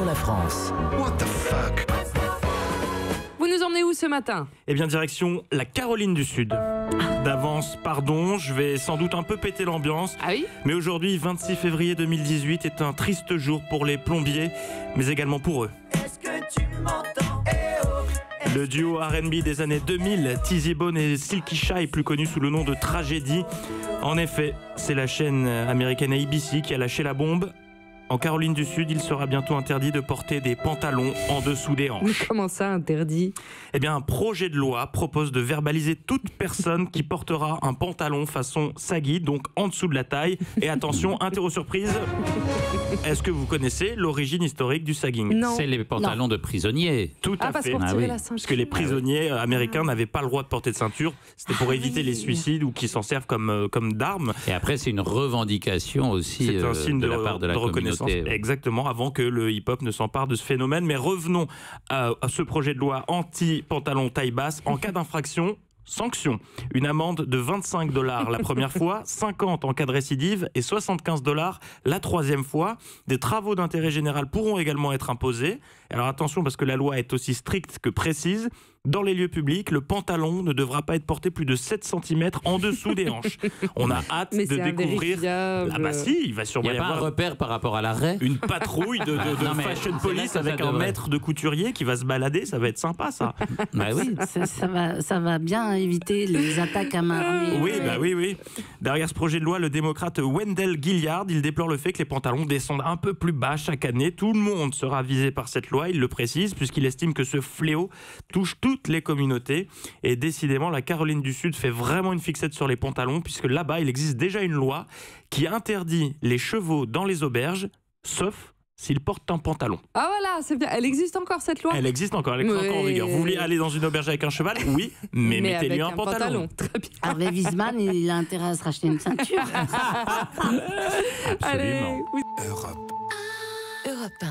Bonjour la France. What the fuck? Vous nous emmenez où ce matin? Eh bien, direction la Caroline du Sud. D'avance, pardon, je vais sans doute un peu péter l'ambiance. Ah oui? Mais aujourd'hui, 26 février 2018, est un triste jour pour les plombiers, mais également pour eux. Est-ce que tu m'entends? Le duo R&B des années 2000, Tizzy Bone et Silky Shy, plus connu sous le nom de Tragédie. En effet, c'est la chaîne américaine ABC qui a lâché la bombe. En Caroline du Sud, il sera bientôt interdit de porter des pantalons en dessous des hanches. Mais comment ça, interdit? Eh bien, un projet de loi propose de verbaliser toute personne qui portera un pantalon façon saggy, donc en dessous de la taille. Et attention, interro surprise, est-ce que vous connaissez l'origine historique du sagging? Non. C'est les pantalons de prisonniers. Tout à parce fait. qu'on retirait oui. la ceinture. Parce que les prisonniers américains n'avaient pas le droit de porter de ceinture. C'était pour éviter les suicides ou qu'ils s'en servent comme d'armes. Et après, c'est une revendication aussi C'est un signe de la part de la reconnaissance. communauté. Exactement, avant que le hip-hop ne s'empare de ce phénomène. Mais revenons à ce projet de loi anti-pantalon taille basse. En cas d'infraction, sanction. Une amende de 25 $ la première fois, 50 en cas de récidive et 75 $ la troisième fois. Des travaux d'intérêt général pourront également être imposés. Alors attention, parce que la loi est aussi stricte que précise. Dans les lieux publics, le pantalon ne devra pas être porté plus de 7 cm en dessous des hanches. On a hâte Mais de c'est découvrir. invérifiable. Ah bah si, il va Il sûrement n'y y a pas un avoir repère par rapport à l'arrêt? une patrouille de Non, mais fashion c'est là police que ça avec un devrait. maître de couturier qui va se balader. Ça va être sympa, ça. Bah oui. Ça va bien éviter les attaques à main armée. Oui. Derrière ce projet de loi, le démocrate Wendell Gilliard, il déplore le fait que les pantalons descendent un peu plus bas chaque année. Tout le monde sera visé par cette loi, il le précise, puisqu'il estime que ce fléau touche toutes les communautés. Et décidément, la Caroline du Sud fait vraiment une fixette sur les pantalons, puisque là-bas, il existe déjà une loi qui interdit les chevaux dans les auberges, sauf s'ils portent un pantalon. Ah voilà, c'est bien. Elle existe encore cette loi? Elle existe encore, elle est encore en vigueur. Vous voulez aller dans une auberge avec un cheval? Oui, mais mettez-lui avec un pantalon. Très bien. Harvey Wiesmann, il a intérêt à se racheter une ceinture. Allez, Absolument. oui. Europe. Europe 1.